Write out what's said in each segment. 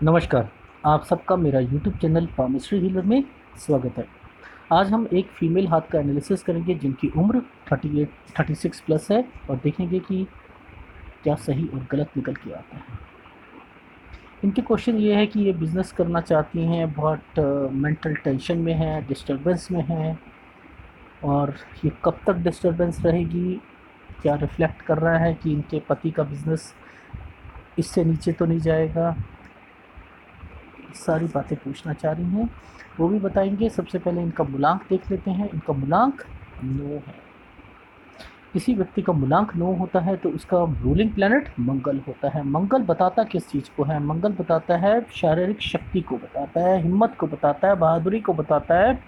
नमस्कार। आप सबका मेरा यूट्यूब चैनल पामिस्ट्री हीलर में स्वागत है। आज हम एक फीमेल हाथ का एनालिसिस करेंगे जिनकी उम्र 38 36 प्लस है और देखेंगे कि क्या सही और गलत निकल के आता है। इनके क्वेश्चन ये है कि ये बिज़नेस करना चाहती हैं, बहुत मेंटल टेंशन में हैं, डिस्टर्बेंस में हैं और ये कब तक डिस्टर्बेंस रहेगी, क्या रिफ्लेक्ट कर रहा है कि इनके पति का बिज़नेस इससे नीचे तो नहीं जाएगा। सारी बातें पूछना चाह रही हैं, वो भी बताएंगे। सबसे पहले इनका मूलांक देख लेते हैं। इनका मूलांक 9 है। किसी व्यक्ति का मूलांक 9 होता है तो उसका रूलिंग प्लैनेट मंगल होता है। मंगल बताता किस चीज़ को है? मंगल बताता है शारीरिक शक्ति को, बताता है हिम्मत को, बताता है बहादुरी को, बताता है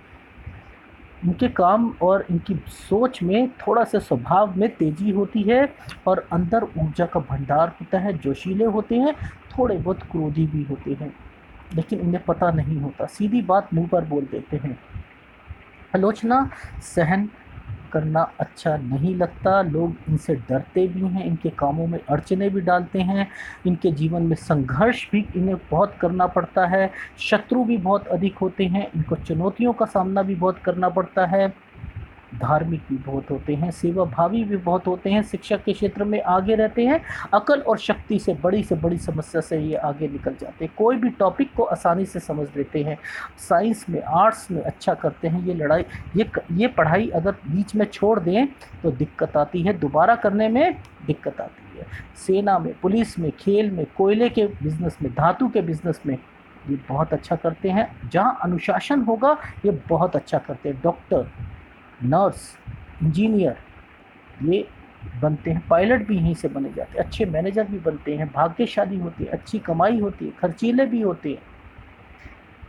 इनके काम और इनकी सोच में थोड़ा सा स्वभाव में तेज़ी होती है और अंदर ऊर्जा का भंडार होता है, जोशीले होते हैं, थोड़े बहुत क्रोधी भी होते हैं, लेकिन उन्हें पता नहीं होता, सीधी बात मुंह पर बोल देते हैं। आलोचना सहन करना अच्छा नहीं लगता, लोग इनसे डरते भी हैं, इनके कामों में अड़चने भी डालते हैं, इनके जीवन में संघर्ष भी इन्हें बहुत करना पड़ता है, शत्रु भी बहुत अधिक होते हैं, इनको चुनौतियों का सामना भी बहुत करना पड़ता है, धार्मिक भी बहुत होते हैं, सेवा भावी भी बहुत होते हैं, शिक्षा के क्षेत्र में आगे रहते हैं, अकल और शक्ति से बड़ी समस्या से ये आगे निकल जाते हैं, कोई भी टॉपिक को आसानी से समझ लेते हैं, साइंस में आर्ट्स में अच्छा करते हैं। ये पढ़ाई अगर बीच में छोड़ दें तो दिक्कत आती है, दोबारा करने में दिक्कत आती है। सेना में, पुलिस में, खेल में, कोयले के बिजनेस में, धातु के बिजनेस में ये बहुत अच्छा करते हैं। जहाँ अनुशासन होगा ये बहुत अच्छा करते हैं। डॉक्टर, नर्स, इंजीनियर ये बनते हैं, पायलट भी यहीं से बने जाते हैं, अच्छे मैनेजर भी बनते हैं, भाग्यशाली होती है, अच्छी कमाई होती है, खर्चीले भी होते हैं।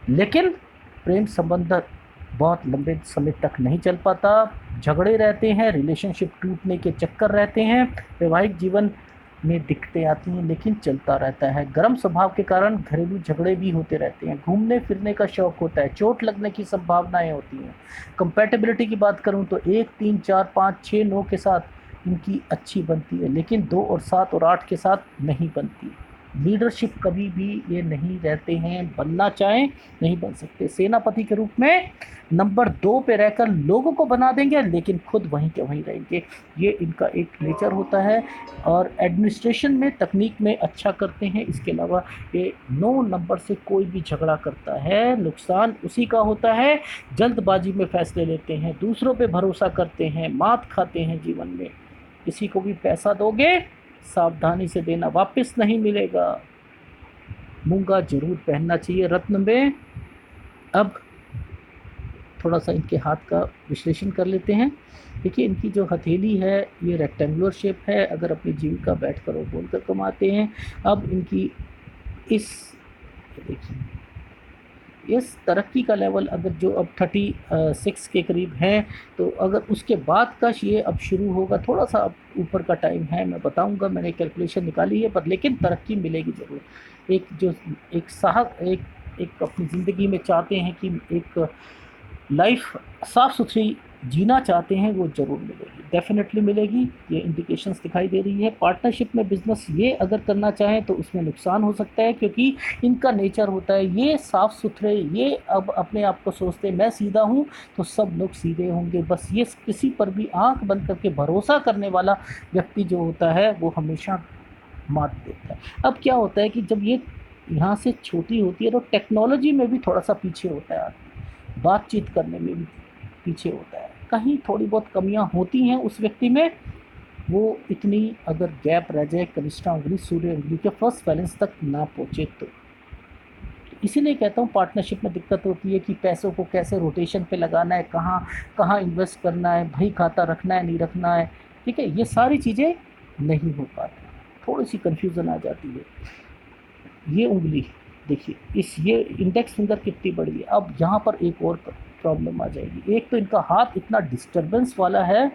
लेकिन प्रेम संबंध बहुत लंबे समय तक नहीं चल पाता, झगड़े रहते हैं, रिलेशनशिप टूटने के चक्कर रहते हैं, वैवाहिक जीवन में दिक्कतें आती हैं, लेकिन चलता रहता है। गर्म स्वभाव के कारण घरेलू झगड़े भी होते रहते हैं, घूमने फिरने का शौक होता है, चोट लगने की संभावनाएं होती हैं। कंपैटिबिलिटी की बात करूं तो 1, 3, 4, 5, 6, 9 के साथ इनकी अच्छी बनती है, लेकिन 2 और 7 और 8 के साथ नहीं बनती। लीडरशिप कभी भी ये नहीं रहते हैं, बनना चाहें नहीं बन सकते। सेनापति के रूप में नंबर 2 पे रहकर लोगों को बना देंगे, लेकिन खुद वहीं के वहीं रहेंगे, ये इनका एक नेचर होता है। और एडमिनिस्ट्रेशन में, तकनीक में अच्छा करते हैं। इसके अलावा ये 9 नंबर से कोई भी झगड़ा करता है नुकसान उसी का होता है। जल्दबाजी में फैसले लेते हैं, दूसरों पे भरोसा करते हैं, मात खाते हैं जीवन में। किसी को भी पैसा दोगे सावधानी से देना, वापस नहीं मिलेगा। मूंगा जरूर पहनना चाहिए रत्न में। अब थोड़ा सा इनके हाथ का विश्लेषण कर लेते हैं। देखिए, इनकी जो हथेली है ये रेक्टेंगुलर शेप है, अगर अपनी जीविका बैठ कर और बोलकर कमाते हैं। अब इनकी इस देखिए इस तरक्की का लेवल अगर जो अब 36 के करीब है, तो अगर उसके बाद का ये अब शुरू होगा, थोड़ा सा अब ऊपर का टाइम है, मैं बताऊंगा, मैंने कैलकुलेशन निकाली है, पर लेकिन तरक्की मिलेगी ज़रूर। एक जो एक साहस एक अपनी ज़िंदगी में चाहते हैं कि एक लाइफ साफ सुथरी जीना चाहते हैं, वो ज़रूर मिलेगी, डेफिनेटली मिलेगी। ये इंडिकेशंस दिखाई दे रही है। पार्टनरशिप में बिजनेस ये अगर करना चाहें तो उसमें नुकसान हो सकता है, क्योंकि इनका नेचर होता है ये साफ़ सुथरे, ये अब अपने आप को सोचते हैं मैं सीधा हूँ तो सब लोग सीधे होंगे, बस ये किसी पर भी आंख बंद करके भरोसा करने वाला व्यक्ति जो होता है वो हमेशा मात देता है। अब क्या होता है कि जब ये यहाँ से छोटी होती है तो टेक्नोलॉजी में भी थोड़ा सा पीछे होता है, बातचीत करने में भी पीछे होता है, कहीं थोड़ी बहुत कमियां होती हैं उस व्यक्ति में। वो इतनी अगर गैप रह जाए, कनिष्ठा उंगली सूर्य उंगली के फर्स्ट बैलेंस तक ना पहुँचे तो इसीलिए कहता हूँ पार्टनरशिप में दिक्कत होती है कि पैसों को कैसे रोटेशन पे लगाना है, कहाँ कहाँ इन्वेस्ट करना है, भाई खाता रखना है नहीं रखना है, ठीक है, ये सारी चीज़ें नहीं हो पाती, थोड़ी सी कन्फ्यूज़न आ जाती है। ये उंगली देखिए, इस ये इंडेक्स फिंगर कितनी बड़ी है। अब यहाँ पर एक और प्रॉब्लम आ जाएगी। एक तो इनका हाथ इतना डिस्टर्बेंस वाला है,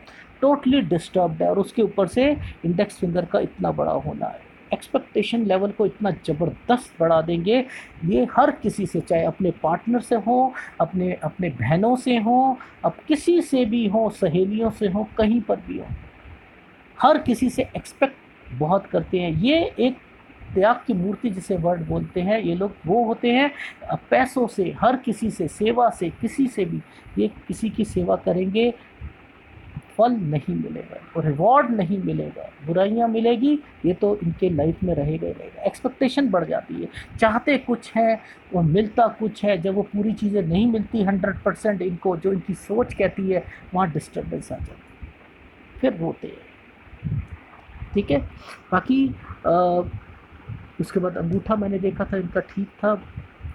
टोटली डिस्टर्ब्ड है, और उसके ऊपर से इंडेक्स फिंगर का इतना बड़ा होना है, एक्सपेक्टेशन लेवल को इतना ज़बरदस्त बढ़ा देंगे। ये हर किसी से, चाहे अपने पार्टनर से हो, अपने अपने बहनों से हो, अब किसी से भी हो, सहेलियों से हो, कहीं पर भी हो, हर किसी से एक्सपेक्ट बहुत करते हैं। ये एक त्याग की मूर्ति जिसे वर्ड बोलते हैं, ये लोग वो होते हैं पैसों से, हर किसी से, सेवा से, किसी से भी ये किसी की सेवा करेंगे, फल नहीं मिलेगा और रिवॉर्ड नहीं मिलेगा, बुराइयां मिलेगी, ये तो इनके लाइफ में रहेगा ही रहेगा। एक्सपेक्टेशन बढ़ जाती है, चाहते कुछ है वो मिलता कुछ है, जब वो पूरी चीज़ें नहीं मिलती 100% इनको जो इनकी सोच कहती है, वहाँ डिस्टर्बेंस आ जाती है, फिर रोते हैं। ठीक है, बाकी उसके बाद अंगूठा मैंने देखा था इनका ठीक था,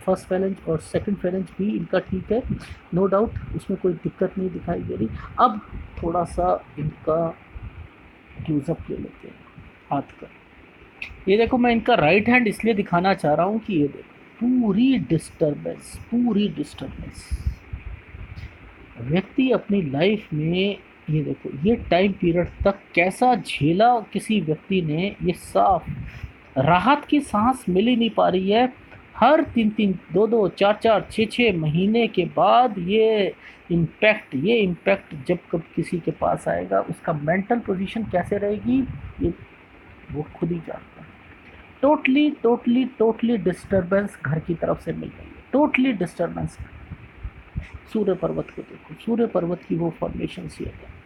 फर्स्ट फैलेंज और सेकंड फैलेंज भी इनका ठीक है, नो डाउट, उसमें कोई दिक्कत नहीं दिखाई दे रही। अब थोड़ा सा इनका क्लोजअप ले लेते हैं हाथ का। ये देखो, मैं इनका राइट हैंड इसलिए दिखाना चाह रहा हूँ कि ये देखो पूरी डिस्टर्बेंस, पूरी डिस्टर्बेंस। व्यक्ति अपनी लाइफ में, ये देखो ये टाइम पीरियड तक कैसा झेला किसी व्यक्ति ने, ये साफ राहत की सांस मिल ही नहीं पा रही है। हर 3-3, 2-2, 4-4, 6-6 महीने के बाद ये इम्पैक्ट जब कब किसी के पास आएगा, उसका मेंटल पोजीशन कैसे रहेगी, ये वो खुद ही जानता है। टोटली टोटली टोटली डिस्टर्बेंस घर की तरफ से मिल रही है, टोटली डिस्टर्बेंस। सूर्य पर्वत को देखो, सूर्य पर्वत की वो फॉर्मेशन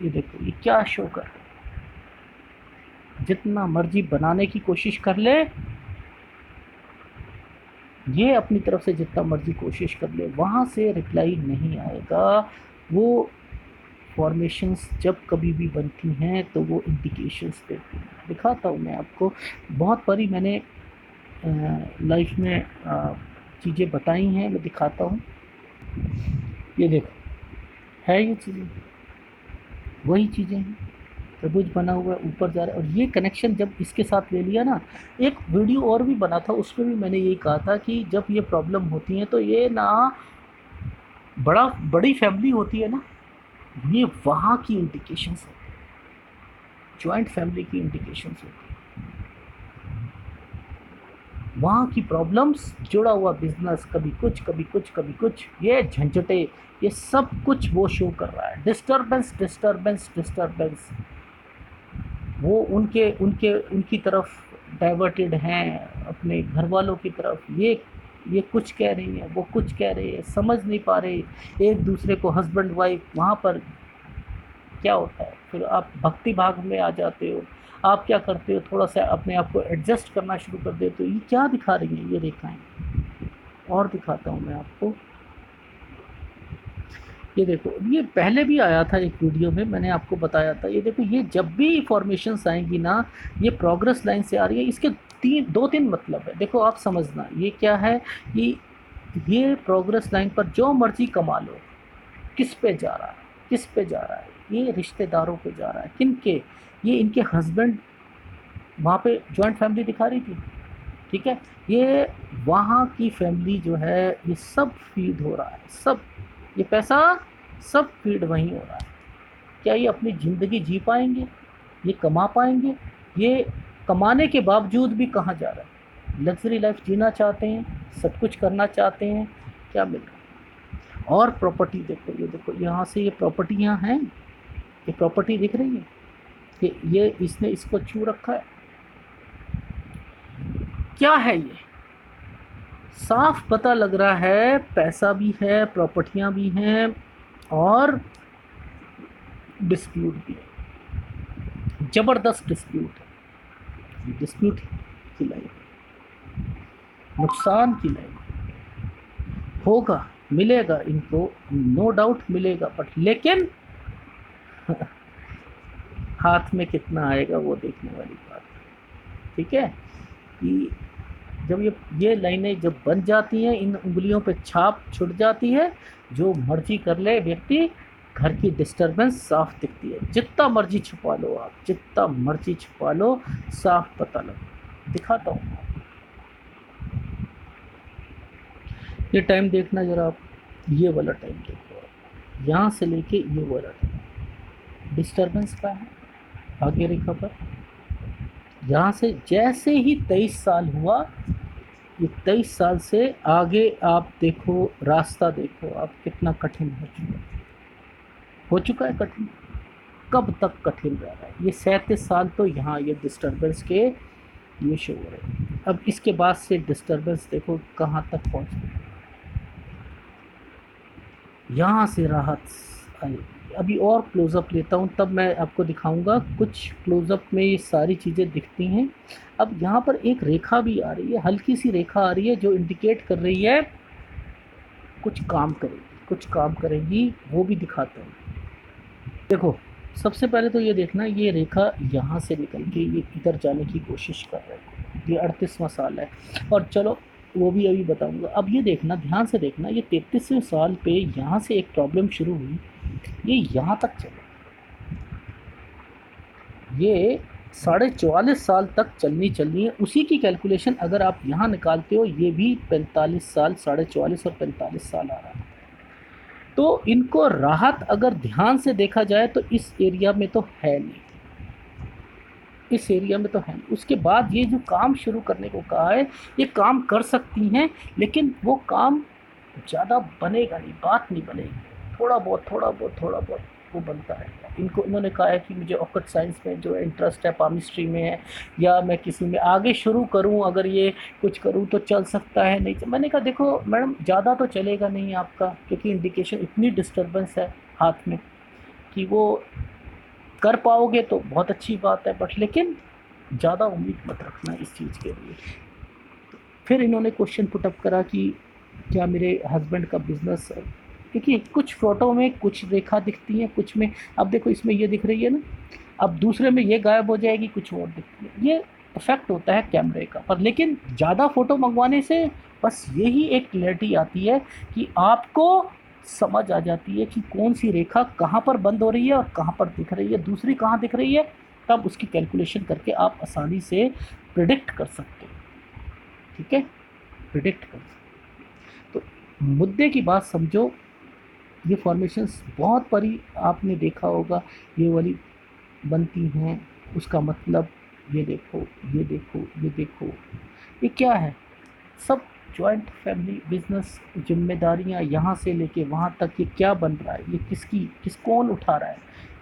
ये देखो, ये क्या शो कर रहा है। जितना मर्जी बनाने की कोशिश कर ले, ये अपनी तरफ से जितना मर्जी कोशिश कर ले, वहाँ से रिप्लाई नहीं आएगा। वो फॉर्मेशंस जब कभी भी बनती हैं तो वो इंडिकेशंस देती हैं। दिखाता हूँ मैं आपको, बहुत बारी मैंने लाइफ में चीज़ें बताई हैं, मैं दिखाता हूँ। ये देखो, है ये चीज़ें, वही चीज़ें हैं, त्रिभुज बना हुआ है, ऊपर जा रहा है, और ये कनेक्शन जब इसके साथ ले लिया ना, एक वीडियो और भी बना था, उसमें भी मैंने यही कहा था कि जब ये प्रॉब्लम होती है तो ये ना बड़ी फैमिली होती है ना, ये वहाँ की इंडिकेशंस होती है, जॉइंट फैमिली की इंडिकेशंस होती है, वहाँ की प्रॉब्लम्स, जुड़ा हुआ बिजनेस, कभी कुछ कभी कुछ कभी कुछ, ये झंझटे, ये सब कुछ वो शो कर रहा है। डिस्टर्बेंस डिस्टर्बेंस डिस्टर्बेंस, वो उनके उनके उनकी तरफ डाइवर्टेड हैं, अपने घर वालों की तरफ। ये कुछ कह रही है, वो कुछ कह रही है, समझ नहीं पा रहे एक दूसरे को, हस्बैंड वाइफ। वहाँ पर क्या होता है, फिर आप भक्ति भाग में आ जाते हो, आप क्या करते हो, थोड़ा सा अपने आप को एडजस्ट करना शुरू कर देते हो। ये क्या दिखा रही है ये रेखाएं, और दिखाता हूँ मैं आपको। ये देखो, ये पहले भी आया था एक वीडियो में, मैंने आपको बताया था। ये देखो, ये जब भी फॉर्मेशंस आएंगी ना, ये प्रोग्रेस लाइन से आ रही है, इसके 2-3 मतलब है। देखो आप समझना, ये क्या है कि ये प्रोग्रेस लाइन पर जो मर्जी कमा लो, किस पे जा रहा है, किस पे जा रहा है, ये रिश्तेदारों पे जा रहा है। किन के, ये इनके हस्बैंड, वहाँ पे जॉइंट फैमिली दिखा रही थी, ठीक है, ये वहाँ की फैमिली जो है, ये सब फीड हो रहा है, सब ये पैसा सब फीड वहीं हो रहा है। क्या ये अपनी ज़िंदगी जी पाएंगे, ये कमा पाएंगे? ये कमाने के बावजूद भी कहाँ जा रहा है? लग्जरी लाइफ जीना चाहते हैं, सब कुछ करना चाहते हैं, क्या मिल रहा है? और प्रॉपर्टी देखो, ये देखो, यहाँ से ये प्रॉपर्टियाँ हैं, ये प्रॉपर्टी दिख रही है कि ये इसने इसको छू रखा है। क्या है ये? साफ पता लग रहा है, पैसा भी है, प्रॉपर्टियां भी हैं, और डिस्प्यूट भी है, जबरदस्त डिस्प्यूट है। डिस्प्यूट की लाइन, नुकसान की लाइन होगा, मिलेगा इनको, नो डाउट मिलेगा, बट लेकिन हाथ में कितना आएगा वो देखने वाली बात है। ठीक है, कि जब ये लाइनें जब बन जाती हैं, इन उंगलियों पे छाप छुट जाती है, जो मर्जी कर ले व्यक्ति, घर की डिस्टर्बेंस साफ दिखती है। जितना मर्जी छुपा लो आप, जितना मर्जी छुपा लो, साफ पता लगे। दिखाता हूँ, ये टाइम देखना जरा आप, ये वाला टाइम देखो, यहाँ से लेके ये वाला टाइम डिस्टर्बेंस का है आगे रेखा पर। यहाँ से जैसे ही 23 साल हुआ, ये 23 साल से आगे आप देखो, रास्ता देखो आप कितना कठिन हो चुका है कठिन। कब तक कठिन रह रहा है? ये 37 साल तो यहाँ ये डिस्टर्बेंस के ये शो हो रहा है। अब इसके बाद से डिस्टरबेंस देखो कहाँ तक पहुँच गई, यहाँ से राहत आई। अभी और क्लोज़अप लेता हूँ तब मैं आपको दिखाऊंगा। कुछ क्लोज़अप में ये सारी चीज़ें दिखती हैं। अब यहाँ पर एक रेखा भी आ रही है, हल्की सी रेखा आ रही है जो इंडिकेट कर रही है कुछ काम करेगी, कुछ काम करेगी, वो भी दिखाता हूँ। देखो सबसे पहले तो ये देखना, ये रेखा यहाँ से निकल के ये इधर जाने की कोशिश कर रहा है, ये 38वां साल है। और चलो वो भी अभी बताऊंगा। अब ये देखना, ध्यान से देखना, ये 33वें साल पे यहाँ से एक प्रॉब्लम शुरू हुई, ये यहाँ तक चले, ये 44.5 साल तक चलनी है। उसी की कैलकुलेशन अगर आप यहाँ निकालते हो, ये भी 45 साल, 44.5 और 45 साल आ रहा है। तो इनको राहत अगर ध्यान से देखा जाए तो इस एरिया में तो है नहीं, इस एरिया में तो है नहीं। उसके बाद ये जो काम शुरू करने को कहा है, ये काम कर सकती हैं, लेकिन वो काम ज़्यादा बनेगा नहीं, बात नहीं बनेगी, थोड़ा बहुत वो बनता है। इनको इन्होंने कहा है कि मुझे ऑकट साइंस में जो इंटरेस्ट है, पामिस्ट्री में है, या मैं किसी में आगे शुरू करूं, अगर ये कुछ करूं तो चल सकता है, नहीं तो मैंने कहा देखो मैडम ज़्यादा तो चलेगा नहीं आपका, क्योंकि इंडिकेशन इतनी डिस्टर्बेंस है हाथ में कि वो कर पाओगे तो बहुत अच्छी बात है, बट लेकिन ज़्यादा उम्मीद मत रखना इस चीज़ के लिए। फिर इन्होंने क्वेश्चन पुटअप करा कि क्या मेरे हस्बैंड का बिजनेस, क्योंकि कुछ फ़ोटो में कुछ रेखा दिखती है, कुछ में, अब देखो इसमें ये दिख रही है ना, अब दूसरे में ये गायब हो जाएगी, कुछ और दिखती है। ये इफेक्ट होता है कैमरे का, पर लेकिन ज़्यादा फ़ोटो मंगवाने से बस यही एक क्लैरिटी आती है कि आपको समझ आ जाती है कि कौन सी रेखा कहाँ पर बंद हो रही है और कहाँ पर दिख रही है, दूसरी कहाँ दिख रही है, तब उसकी कैलकुलेशन करके आप आसानी से प्रिडिक्ट कर सकते हो। ठीक है, प्रिडिक्ट कर सकते। तो मुद्दे की बात समझो, ये फॉर्मेशंस बहुत बड़ी आपने देखा होगा, ये वाली बनती हैं, उसका मतलब ये देखो, ये देखो, ये देखो, ये क्या है, सब जॉइंट फैमिली बिजनेस जिम्मेदारियां यहाँ से लेके वहाँ तक, ये क्या बन रहा है, ये कौन उठा रहा है,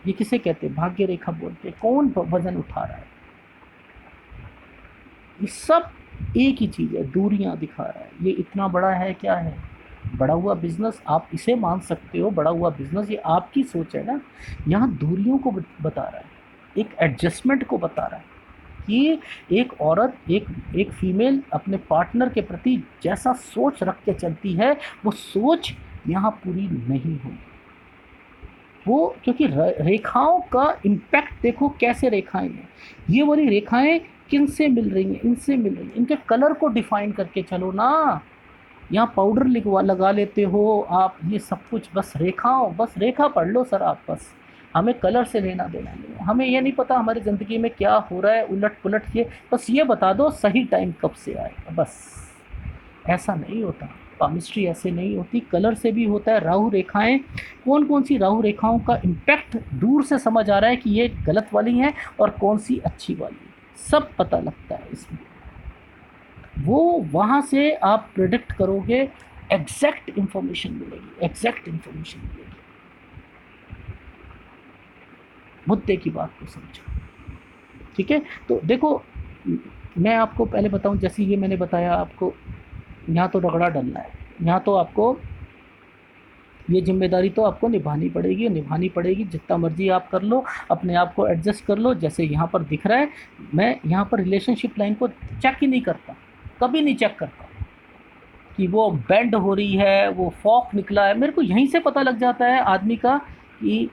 ये किसे कहते हैं, भाग्य रेखा बोलते हैं, कौन वजन उठा रहा है, ये सब एक ही चीज़ है, दूरियां दिखा रहा है। ये इतना बड़ा है, क्या है, बड़ा हुआ बिजनेस, आप इसे मान सकते हो बड़ा हुआ बिजनेस, ये आपकी सोच है ना। यहाँ दूरियों को बता रहा है, एक एडजस्टमेंट को बता रहा है कि एक औरत, एक फीमेल अपने पार्टनर के प्रति जैसा सोच रख के चलती है, वो सोच यहाँ पूरी नहीं होगी। वो क्योंकि रेखाओं का इम्पैक्ट देखो, कैसे रेखाएं हैं, ये वाली रेखाएं किन से मिल रही हैं, इनसे मिल रही हैं, इनके कलर को डिफाइन करके चलो ना। यहाँ पाउडर लगा लेते हो आप, ये सब कुछ बस रेखाओं, बस रेखा पढ़ लो सर आप, बस हमें कलर से लेना देना नहीं, हमें ये नहीं पता हमारी ज़िंदगी में क्या हो रहा है उलट पुलट, ये बस ये बता दो सही टाइम कब से आएगा, बस। ऐसा नहीं होता, पामिस्ट्री ऐसे नहीं होती, कलर से भी होता है। राहु रेखाएं, कौन कौन सी राहु रेखाओं का इम्पैक्ट दूर से समझ आ रहा है कि ये गलत वाली हैं और कौन सी अच्छी वाली है, सब पता लगता है इसमें। वो वहाँ से आप प्रेडिक्ट करोगे, एग्जैक्ट इंफॉर्मेशन मिलेगी, एग्जैक्ट इंफॉर्मेशन मिलेगी। मुद्दे की बात को समझो, ठीक है। तो देखो मैं आपको पहले बताऊं, जैसे ये मैंने बताया आपको, यहाँ तो रगड़ा डलना है, यहाँ तो आपको ये जिम्मेदारी तो आपको निभानी पड़ेगी, जितना मर्जी आप कर लो, अपने आप को एडजस्ट कर लो। जैसे यहाँ पर दिख रहा है, मैं यहाँ पर रिलेशनशिप लाइन को चेक ही नहीं करता, कभी नहीं चेक करता कि वो बेंड हो रही है, वो फॉक निकला है, मेरे को यहीं से पता लग जाता है आदमी का कि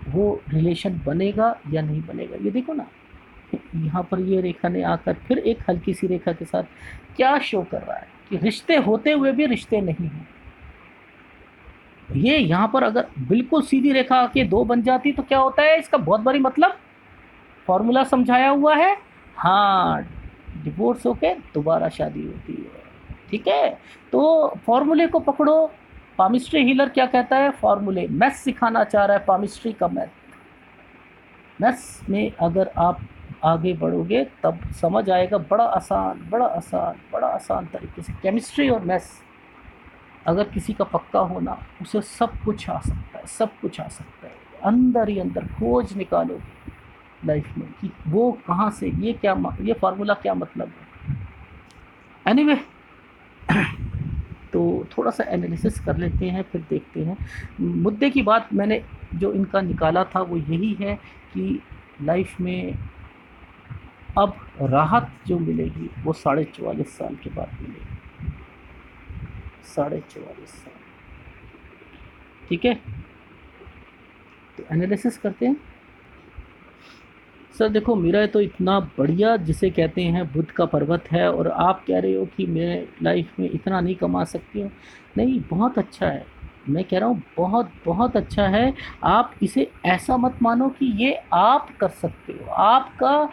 वो रिलेशन बनेगा या नहीं बनेगा। ये देखो ना, यहाँ पर ये रेखा ने आकर फिर एक हल्की सी रेखा के साथ क्या शो कर रहा है कि रिश्ते होते हुए भी रिश्ते नहीं हैं। ये यहाँ पर अगर बिल्कुल सीधी रेखा के दो बन जाती तो क्या होता है, इसका बहुत बड़ी मतलब फॉर्मूला समझाया हुआ है, हाँ, डिवोर्स होके दोबारा शादी होती है। ठीक है, तो फॉर्मूले को पकड़ो। पामिस्ट्री हीलर क्या कहता है, फॉर्मूले, मैथ्स सिखाना चाह रहा है, पामिस्ट्री का मैथ्स में अगर आप आगे बढ़ोगे तब समझ आएगा, बड़ा आसान तरीके से। केमिस्ट्री और मैथ्स अगर किसी का पक्का होना, उसे सब कुछ आ सकता है, सब कुछ आ सकता है, अंदर ही अंदर खोज निकालोगे लाइफ में कि वो कहाँ से, ये फार्मूला क्या मतलब है। एनीवे तो थोड़ा सा एनालिसिस कर लेते हैं, फिर देखते हैं। मुद्दे की बात मैंने जो इनका निकाला था वो यही है कि लाइफ में अब राहत जो मिलेगी वो 44.5 साल के बाद मिलेगी। 44.5 साल, ठीक है। तो एनालिसिस करते हैं। सर देखो, मेरा तो इतना बढ़िया जिसे कहते हैं बुद्ध का पर्वत है, और आप कह रहे हो कि मैं लाइफ में इतना नहीं कमा सकती हूँ। नहीं, बहुत अच्छा है। मैं कह रहा हूँ बहुत बहुत अच्छा है। आप इसे ऐसा मत मानो कि ये आप कर सकते हो। आपका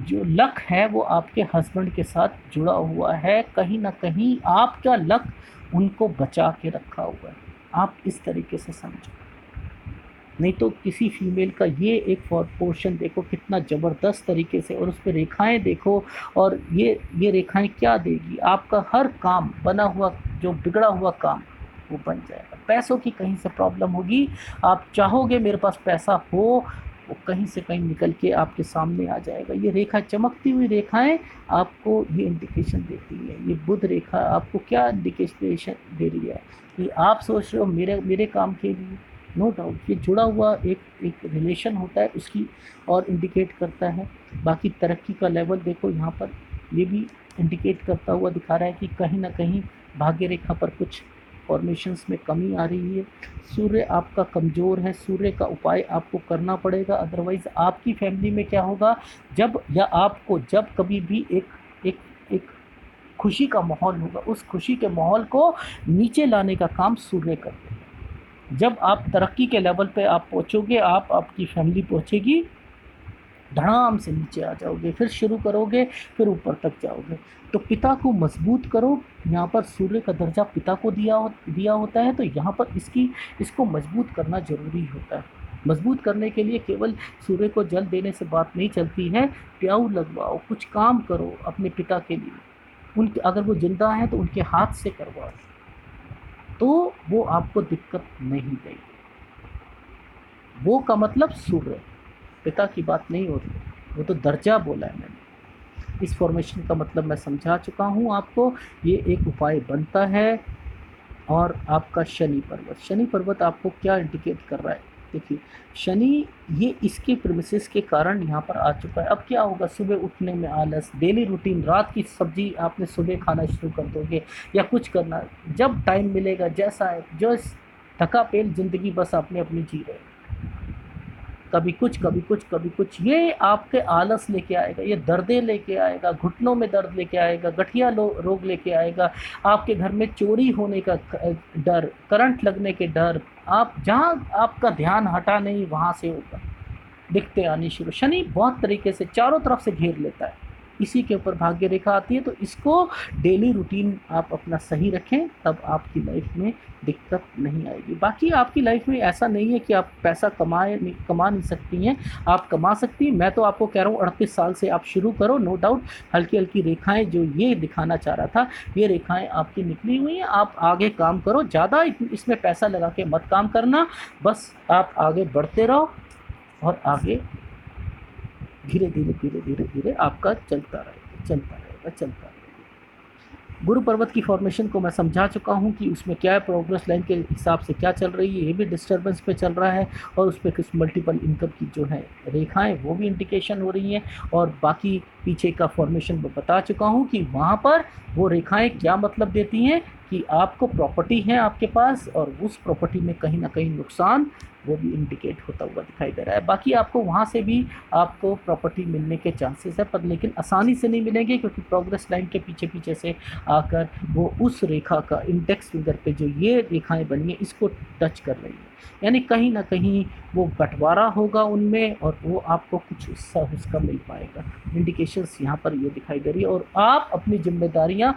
जो लक है वो आपके हस्बैंड के साथ जुड़ा हुआ है, कहीं ना कहीं आपका लक उनको बचा के रखा हुआ है। आप इस तरीके से समझो। नहीं तो किसी फीमेल का ये एक पोर्शन देखो कितना ज़बरदस्त तरीके से, और उस पर रेखाएं देखो, और ये रेखाएं क्या देगी, आपका हर काम बना हुआ, जो बिगड़ा हुआ काम वो बन जाएगा। पैसों की कहीं से प्रॉब्लम होगी, आप चाहोगे मेरे पास पैसा हो, वो कहीं से कहीं निकल के आपके सामने आ जाएगा। ये रेखा, चमकती हुई रेखाएं आपको ये इंडिकेशन देती है। ये बुध रेखा आपको क्या इंडिकेशन दे रही है कि आप सोच रहे हो मेरे मेरे काम के लिए। नो डाउट ये जुड़ा हुआ एक एक रिलेशन होता है उसकी, और इंडिकेट करता है। बाकी तरक्की का लेवल देखो यहाँ पर, ये भी इंडिकेट करता हुआ दिखा रहा है कि कहीं ना कहीं भाग्य रेखा पर कुछ फॉर्मेशंस में कमी आ रही है। सूर्य आपका कमज़ोर है, सूर्य का उपाय आपको करना पड़ेगा। अदरवाइज़ आपकी फैमिली में क्या होगा, जब या आपको जब कभी भी एक एक एक खुशी का माहौल होगा, उस खुशी के माहौल को नीचे लाने का काम सूर्य करते हैं। जब आप तरक्की के लेवल पे आप पहुंचोगे, आपकी फैमिली पहुंचेगी, धड़ाम से नीचे आ जाओगे, फिर शुरू करोगे, फिर ऊपर तक जाओगे। तो पिता को मजबूत करो। यहाँ पर सूर्य का दर्जा पिता को दिया होता है, तो यहाँ पर इसको मजबूत करना ज़रूरी होता है। मजबूत करने के लिए केवल सूर्य को जल देने से बात नहीं चलती है। प्याऊ लगवाओ, कुछ काम करो अपने पिता के लिए। उनके अगर वो जिंदा हैं तो उनके हाथ से करवाओ, तो वो आपको दिक्कत नहीं देगी। वो का मतलब सूर्य, पिता की बात नहीं हो रही, वो तो दर्जा बोला है मैंने। इस फॉर्मेशन का मतलब मैं समझा चुका हूँ आपको। ये एक उपाय बनता है। और आपका शनि पर्वत आपको क्या इंडिकेट कर रहा है, देखिए शनि ये इसके प्रेमिसेस के कारण यहाँ पर आ चुका है। अब क्या होगा, सुबह उठने में आलस, डेली रूटीन, रात की सब्जी आपने सुबह खाना शुरू कर दोगे, या कुछ करना जब टाइम मिलेगा, जैसा है जो थका पेल जिंदगी बस आपने अपनी जी रहे, कभी कुछ कभी कुछ कभी कुछ, ये आपके आलस लेके आएगा, ये दर्दें लेके आएगा, घुटनों में दर्द लेके आएगा, गठिया रोग लेके आएगा, आपके घर में चोरी होने का डर, करंट लगने के डर, आप जहाँ आपका ध्यान हटा नहीं वहाँ से होगा दिक्कतें आनी शुरू। शनि बहुत तरीके से चारों तरफ से घेर लेता है, इसी के ऊपर भाग्य रेखा आती है। तो इसको डेली रूटीन आप अपना सही रखें, तब आपकी लाइफ में दिक्कत नहीं आएगी। बाकी आपकी लाइफ में ऐसा नहीं है कि आप पैसा कमा नहीं सकती हैं, आप कमा सकती हैं। मैं तो आपको कह रहा हूँ 38 साल से आप शुरू करो, नो डाउट। हल्की हल्की रेखाएं जो ये दिखाना चाह रहा था, ये रेखाएं आपकी निकली हुई हैं। आप आगे काम करो, ज़्यादा इसमें पैसा लगा के मत काम करना, बस आप आगे बढ़ते रहो, और आगे धीरे धीरे धीरे धीरे धीरे आपका चलता रहेगा। गुरु पर्वत की फॉर्मेशन को मैं समझा चुका हूँ कि उसमें क्या है, प्रोग्रेस लाइन के हिसाब से क्या चल रही है, ये भी डिस्टर्बेंस पे चल रहा है, और उस पर कुछ मल्टीपल इनकम की जो है रेखाएं वो भी इंडिकेशन हो रही हैं। और बाकी पीछे का फॉर्मेशन मैं बता चुका हूँ कि वहाँ पर वो रेखाएं क्या मतलब देती हैं कि आपको प्रॉपर्टी है आपके पास, और उस प्रॉपर्टी में कहीं ना कहीं नुकसान वो भी इंडिकेट होता हुआ दिखाई दे रहा है। बाकी आपको वहाँ से भी आपको प्रॉपर्टी मिलने के चांसेस है, पर लेकिन आसानी से नहीं मिलेंगे, क्योंकि प्रोग्रेस लाइन के पीछे पीछे से आकर वो उस रेखा का इंडेक्स फिंगर पे जो ये रेखाएं बनी है इसको टच कर रही है, यानी कहीं ना कहीं वो बंटवारा होगा उनमें, और वो आपको कुछ हिस्सा उसका मिल पाएगा। इंडिकेशंस यहाँ पर ये दिखाई दे रही है, और आप अपनी जिम्मेदारियाँ,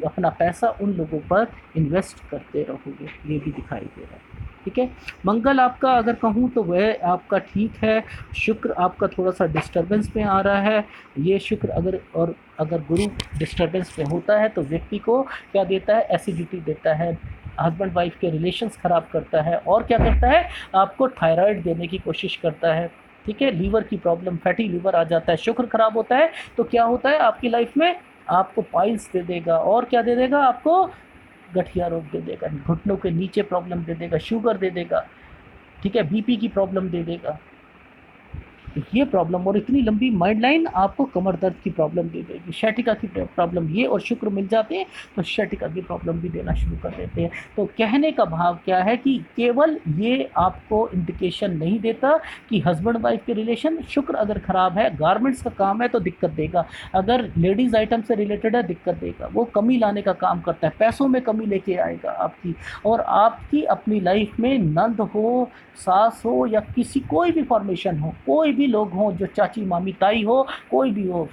अपना पैसा उन लोगों पर इन्वेस्ट करते रहोगे, ये भी दिखाई दे रहा है। ठीक है, मंगल आपका अगर कहूँ तो वह आपका ठीक है। शुक्र आपका थोड़ा सा डिस्टर्बेंस में आ रहा है। ये शुक्र अगर गुरु डिस्टर्बेंस में होता है तो व्यक्ति को क्या देता है, एसिडिटी देता है, हस्बैंड वाइफ के रिलेशंस ख़राब करता है, और क्या करता है, आपको थायराइड देने की कोशिश करता है। ठीक है, लीवर की प्रॉब्लम, फैटी लीवर आ जाता है, शुक्र खराब होता है तो क्या होता है आपकी लाइफ में, आपको पाइल्स दे देगा, और क्या दे देगा आपको, गठिया रोग दे देगा, घुटनों के नीचे प्रॉब्लम दे देगा, शुगर दे देगा, ठीक है, बीपी की प्रॉब्लम दे देगा, तो ये प्रॉब्लम, और इतनी लंबी माइंड लाइन आपको कमर दर्द की प्रॉब्लम दे देगी, शैटिका की प्रॉब्लम, ये और शुक्र मिल जाते हैं तो शैटिका की प्रॉब्लम भी देना शुरू कर देते हैं। तो कहने का भाव क्या है कि केवल ये आपको इंडिकेशन नहीं देता कि हस्बैंड वाइफ के रिलेशन, शुक्र अगर खराब है, गारमेंट्स का काम है तो दिक्कत देगा, अगर लेडीज़ आइटम से रिलेटेड है दिक्कत देगा, वो कमी लाने का काम करता है, पैसों में कमी लेके आएगा आपकी, और आपकी अपनी लाइफ में नंद हो, सास हो, या किसी कोई भी फॉर्मेशन हो, कोई भी लोग हों, जो चाची मामी ताई हो, कोई भी हो,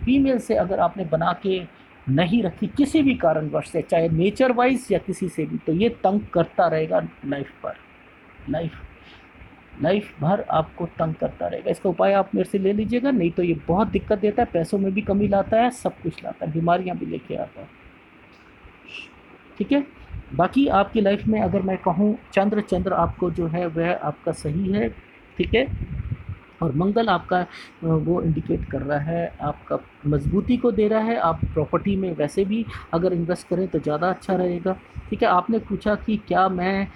फीमेल से अगर आपने बना के नहीं रखी किसी भी कारणवश से, चाहे नेचर वाइज या किसी से भी, तो ये तंग करता रहेगा लाइफ पर, लाइफ भर आपको तंग करता रहेगा। इसका उपाय आप मेरे से ले लीजिएगा, नहीं तो ये बहुत दिक्कत देता है, पैसों में भी कमी लाता है, सब कुछ लाता है, बीमारियां भी लेके आता है, ठीक है। बाकी आपकी लाइफ में अगर मैं कहूँ, चंद्र आपको जो है वह आपका सही है, ठीक है, और मंगल आपका वो इंडिकेट कर रहा है, आपका मजबूती को दे रहा है, आप प्रॉपर्टी में वैसे भी अगर इन्वेस्ट करें तो ज़्यादा अच्छा रहेगा, ठीक है। आपने पूछा कि क्या मैं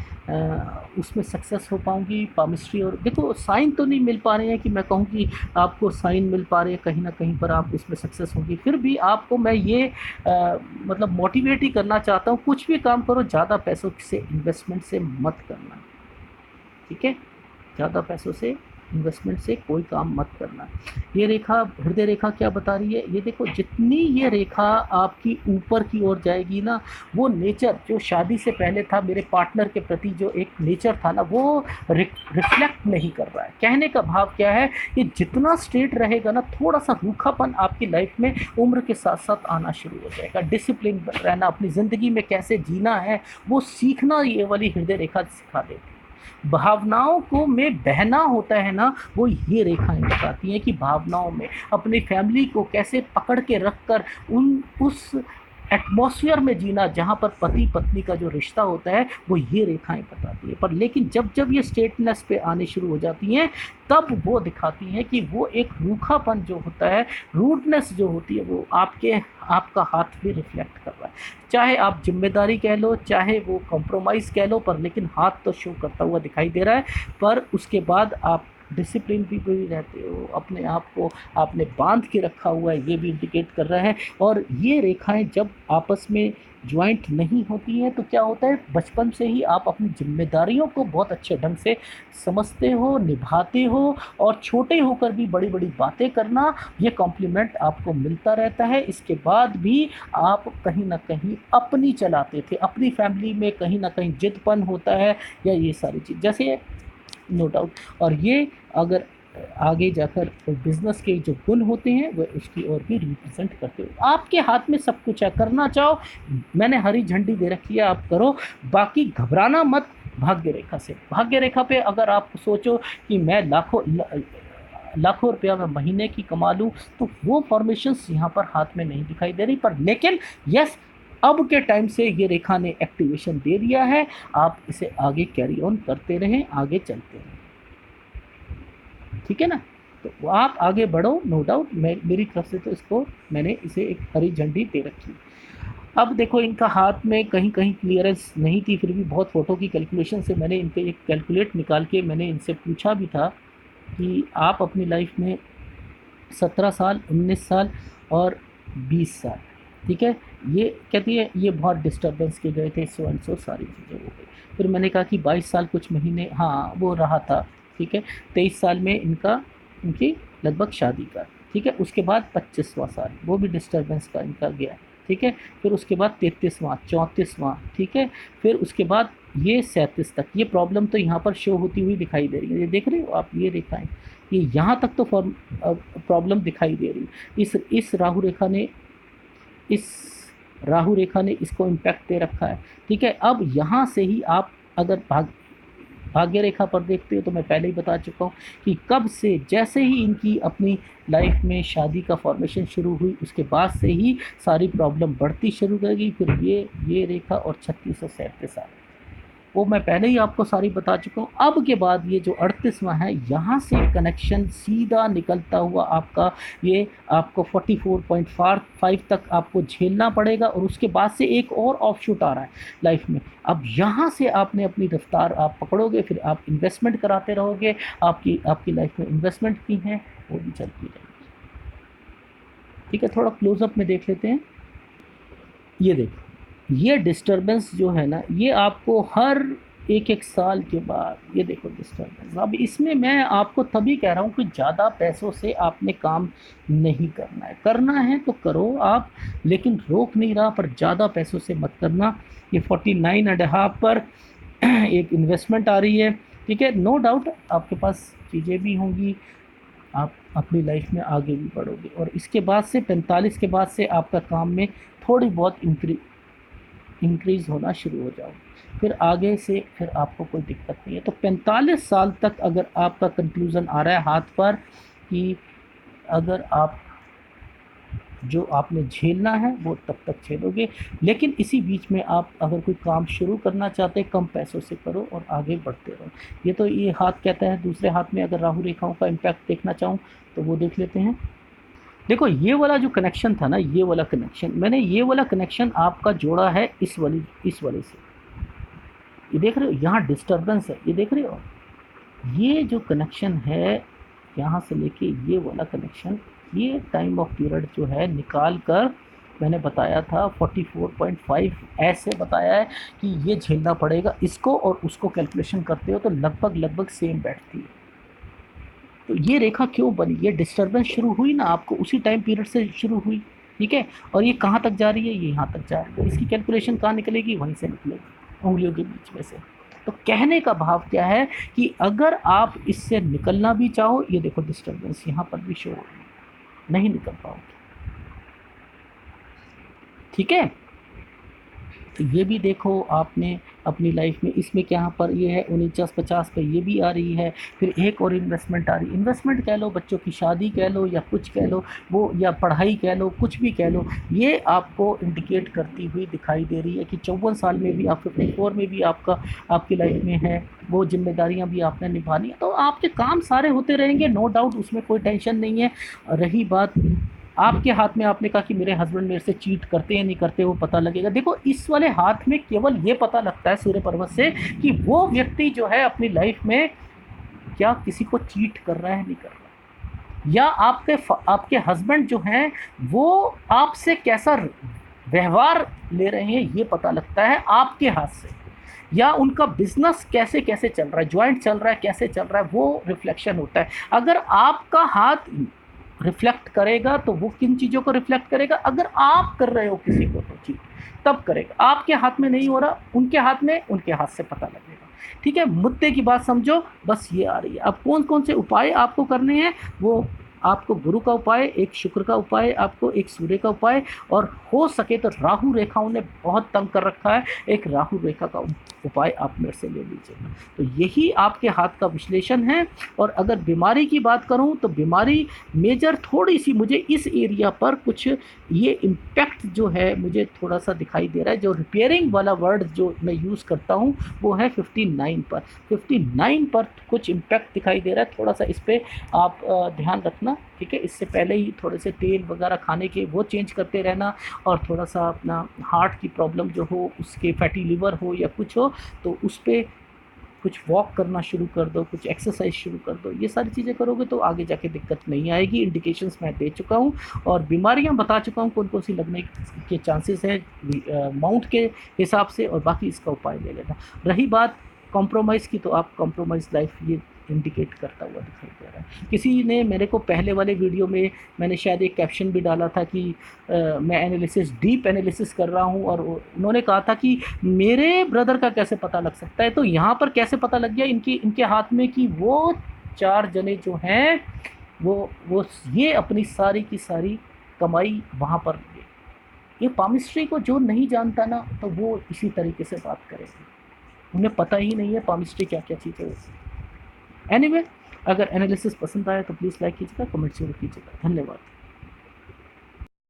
उसमें सक्सेस हो पाऊंगी, पामिस्ट्री, और देखो साइन तो नहीं मिल पा रहे हैं कि मैं कहूँ कि आपको साइन मिल पा रहे हैं कहीं ना कहीं पर आप उसमें सक्सेस होंगी, फिर भी आपको मैं ये मतलब मोटिवेट ही करना चाहता हूँ, कुछ भी काम करो ज़्यादा पैसों से इन्वेस्टमेंट से मत करना, ठीक है, ज़्यादा पैसों से इन्वेस्टमेंट से कोई काम मत करना। ये रेखा, हृदय रेखा क्या बता रही है, ये देखो जितनी ये रेखा आपकी ऊपर की ओर जाएगी ना, वो नेचर जो शादी से पहले था मेरे पार्टनर के प्रति जो एक नेचर था ना, वो रिफ्लेक्ट नहीं कर रहा है। कहने का भाव क्या है, कि जितना स्ट्रेट रहेगा ना, थोड़ा सा रूखापन आपकी लाइफ में उम्र के साथ साथ आना शुरू हो जाएगा, डिसिप्लिन रहना, अपनी ज़िंदगी में कैसे जीना है वो सीखना, ये वाली हृदय रेखा सिखा देती है। भावनाओं को में बहना होता है ना, वो ये रेखाएं बताती हैं कि भावनाओं में अपनी फैमिली को कैसे पकड़ के रखकर उस एटमॉस्फेयर में जीना जहाँ पर पति पत्नी का जो रिश्ता होता है, वो ये रेखाएं बताती है। पर लेकिन जब जब ये स्ट्रेटनेस पे आने शुरू हो जाती हैं, तब वो दिखाती हैं कि वो एक रूखापन जो होता है, रूडनेस जो होती है, वो आपका हाथ भी रिफ्लेक्ट कर रहा है। चाहे आप जिम्मेदारी कह लो, चाहे वो कॉम्प्रोमाइज़ कह लो, पर लेकिन हाथ तो शो करता हुआ दिखाई दे रहा है। पर उसके बाद आप डिसिप्लिन भी रहते हो, अपने आप को आपने बांध के रखा हुआ है, ये भी इंडिकेट कर रहा है। और ये रेखाएं जब आपस में ज्वाइंट नहीं होती हैं तो क्या होता है, बचपन से ही आप अपनी जिम्मेदारियों को बहुत अच्छे ढंग से समझते हो, निभाते हो, और छोटे होकर भी बड़ी बड़ी बातें करना, ये कॉम्प्लीमेंट आपको मिलता रहता है। इसके बाद भी आप कहीं ना कहीं अपनी चलाते थे, अपनी फैमिली में कहीं ना कहीं जिदपन होता है, या ये सारी चीज़ जैसे, नो डाउट। और ये अगर आगे जाकर बिजनेस के जो गुण होते हैं वह उसकी ओर भी रिप्रेजेंट करते हो। आपके हाथ में सब कुछ है, करना चाहो, मैंने हरी झंडी दे रखी है, आप करो, बाकी घबराना मत। भाग्य रेखा से, भाग्य रेखा पे अगर आप सोचो कि मैं लाखों रुपया मैं महीने की कमा लूँ, तो वो फॉर्मेशंस यहाँ पर हाथ में नहीं दिखाई दे रही। पर लेकिन यस, अब के टाइम से ये रेखा ने एक्टिवेशन दे दिया है, आप इसे आगे कैरी ऑन करते रहें, आगे चलते रहें, ठीक है ना। तो आप आगे बढ़ो, नो डाउट। मेरी तरफ से तो इसको मैंने इसे एक हरी झंडी दे रखी। अब देखो, इनका हाथ में कहीं कहीं क्लियरेंस नहीं थी, फिर भी बहुत फ़ोटो की कैलकुलेशन से मैंने इनके एक कैलकुलेट निकाल के मैंने इनसे पूछा भी था कि आप अपनी लाइफ में 17 साल, 19 साल और 20 साल, ठीक है, ये कहती है ये बहुत डिस्टर्बेंस के गए थे, सो सारी चीज़ें हो गई। फिर मैंने कहा कि 22 साल कुछ महीने, हाँ वो रहा था, ठीक है। 23 साल में इनकी लगभग शादी का, ठीक है। उसके बाद 25वां साल वो भी डिस्टर्बेंस का इनका गया, ठीक है। फिर उसके बाद 33वां, 34वां, ठीक है। फिर उसके बाद ये 37 तक ये प्रॉब्लम तो यहाँ पर शो होती हुई दिखाई दे रही है, ये देख रहे हो आप, ये रेखाएं, ये यहाँ तक तो प्रॉब्लम दिखाई दे रही है। इस राहु रेखा ने इसको इम्पैक्ट दे रखा है, ठीक है। अब यहाँ से ही आप अगर भाग्य रेखा पर देखते हो तो मैं पहले ही बता चुका हूँ कि कब से, जैसे ही इनकी अपनी लाइफ में शादी का फॉर्मेशन शुरू हुई, उसके बाद से ही सारी प्रॉब्लम बढ़ती शुरू करेगी। फिर ये रेखा और 36 और 37 साल, वो मैं पहले ही आपको सारी बता चुका हूँ। अब के बाद ये जो 38वां है, यहाँ से कनेक्शन सीधा निकलता हुआ आपका ये आपको 44.5 तक आपको झेलना पड़ेगा, और उसके बाद से एक और ऑफशूट आ रहा है लाइफ में। अब यहाँ से आपने अपनी रफ्तार आप पकड़ोगे, फिर आप इन्वेस्टमेंट कराते रहोगे, आपकी आपकी लाइफ में इन्वेस्टमेंट भी है वो भी चलती रहेगी। ठीक है, थोड़ा क्लोजअप में देख लेते हैं। ये देखो, ये डिस्टरबेंस जो है ना, ये आपको हर एक एक साल के बाद, ये देखो डिस्टरबेंस। अब इसमें मैं आपको तभी कह रहा हूँ कि ज़्यादा पैसों से आपने काम नहीं करना है तो करो आप, लेकिन रोक नहीं रहा, पर ज़्यादा पैसों से मत करना। ये 49.5 पर एक इन्वेस्टमेंट आ रही है, ठीक है, नो डाउट आपके पास चीज़ें भी होंगी, आप अपनी लाइफ में आगे भी बढ़ोगे, और इसके बाद से 45 के बाद से आपका काम में थोड़ी बहुत इंक्रीज़ होना शुरू हो जाओगे, फिर आगे से फिर आपको कोई दिक्कत नहीं है। तो 45 साल तक अगर आपका कंक्लूज़न आ रहा है हाथ पर कि अगर आप जो आपने झेलना है वो तब तक झेलोगे, लेकिन इसी बीच में आप अगर कोई काम शुरू करना चाहते हैं, कम पैसों से करो और आगे बढ़ते रहो। ये तो ये हाथ कहता है। दूसरे हाथ में अगर राहु रेखाओं का इम्पैक्ट देखना चाहूँ तो वो देख लेते हैं। देखो, ये वाला जो कनेक्शन था ना, ये वाला कनेक्शन, मैंने ये वाला कनेक्शन आपका जोड़ा है इस वाले से। ये देख रहे हो, यहाँ डिस्टर्बेंस है, ये देख रहे हो, ये जो कनेक्शन है यहाँ से लेके ये वाला कनेक्शन, ये टाइम ऑफ पीरियड जो है निकाल कर मैंने बताया था 44.5 ऐसे बताया है कि ये झेलना पड़ेगा इसको, और उसको कैलकुलेशन करते हो तो लगभग सेम बैठती है। तो ये रेखा क्यों बनी, ये डिस्टर्बेंस शुरू हुई ना आपको उसी टाइम पीरियड से शुरू हुई, ठीक है, और ये कहाँ तक जा रही है, ये यहाँ तक जा रही है, इसकी कैलकुलेशन कहाँ निकलेगी, वहीं से निकलेगी, उंगलियों के बीच में से। तो कहने का भाव क्या है कि अगर आप इससे निकलना भी चाहो, ये देखो डिस्टर्बेंस यहाँ पर भी शो हो रही है, नहीं निकल पाओगे, ठीक है। तो ये भी देखो आपने अपनी लाइफ में, इसमें क्या यहाँ पर ये है 49-50 पे ये भी आ रही है, फिर एक और इन्वेस्टमेंट आ रही है, इन्वेस्टमेंट कह लो, बच्चों की शादी कह लो, या कुछ कह लो वो, या पढ़ाई कह लो, कुछ भी कह लो, ये आपको इंडिकेट करती हुई दिखाई दे रही है कि 54 साल में भी आप, 54 में भी आपकी लाइफ में है वो जिम्मेदारियां भी आपने निभानी है। तो आपके काम सारे होते रहेंगे, नो डाउट, उसमें कोई टेंशन नहीं है। रही बात आपके हाथ में, आपने कहा कि मेरे हस्बैंड मेरे से चीट करते या नहीं करते वो पता लगेगा। देखो, इस वाले हाथ में केवल ये पता लगता है सूर्य पर्वत से कि वो व्यक्ति जो है अपनी लाइफ में क्या किसी को चीट कर रहा है, नहीं कर रहा, या आपके हस्बैंड जो हैं वो आपसे कैसा व्यवहार ले रहे हैं, ये पता लगता है आपके हाथ से, या उनका बिजनेस कैसे कैसे चल रहा है, ज्वाइंट चल रहा है, कैसे चल रहा है, वो रिफ्लेक्शन होता है। अगर आपका हाथ रिफ्लेक्ट करेगा तो वो किन चीज़ों को रिफ्लेक्ट करेगा, अगर आप कर रहे हो किसी को तो चीट, तब करेगा। आपके हाथ में नहीं हो रहा, उनके हाथ में, उनके हाथ से पता लगेगा, ठीक है। मुद्दे की बात समझो, बस ये आ रही है। अब कौन कौन से उपाय आपको करने हैं, वो आपको गुरु का उपाय, एक शुक्र का उपाय, आपको एक सूर्य का उपाय, और हो सके तो राहु रेखाओं ने बहुत तंग कर रखा है, एक राहु रेखा का उपाय आप मेरे से ले लीजिएगा। तो यही आपके हाथ का विश्लेषण है। और अगर बीमारी की बात करूं तो बीमारी मेजर थोड़ी सी मुझे इस एरिया पर कुछ ये इम्पैक्ट जो है मुझे थोड़ा सा दिखाई दे रहा है। जो रिपेयरिंग वाला वर्ड जो मैं यूज़ करता हूं वो है 59 पर, 59 पर कुछ इम्पैक्ट दिखाई दे रहा है। थोड़ा सा इस पर आप ध्यान रखना, ठीक है। इससे पहले ही थोड़े से तेल वगैरह खाने के वो चेंज करते रहना, और थोड़ा सा अपना हार्ट की प्रॉब्लम जो हो, उसके फैटी लिवर हो या कुछ हो, तो उस पर कुछ वॉक करना शुरू कर दो, कुछ एक्सरसाइज शुरू कर दो। ये सारी चीज़ें करोगे तो आगे जाके दिक्कत नहीं आएगी। इंडिकेशंस मैं दे चुका हूँ और बीमारियाँ बता चुका हूँ कौन कौन सी लगने के चांसेस हैं माउंट के हिसाब से, और बाकी इसका उपाय ले लेना। रही बात कॉम्प्रोमाइज़ की, तो आप कॉम्प्रोमाइज़ लाइफ ये इंडिकेट करता हुआ दिखाई दे रहा है। किसी ने मेरे को पहले वाले वीडियो में मैंने शायद एक कैप्शन भी डाला था कि मैं एनालिसिस, डीप एनालिसिस कर रहा हूं, और उन्होंने कहा था कि मेरे ब्रदर का कैसे पता लग सकता है। तो यहाँ पर कैसे पता लग गया इनके हाथ में कि वो 4 जने जो हैं वो ये अपनी सारी की सारी कमाई वहाँ पर ले। ये पामिस्ट्री को जो नहीं जानता ना, तो वो इसी तरीके से बात करेगा, उन्हें पता ही नहीं है पामिस्ट्री क्या क्या चीज़ है। एनीवे, अगर एनालिसिस पसंद आए तो प्लीज़ लाइक कीजिएगा, कमेंट जरूर कीजिएगा। धन्यवाद।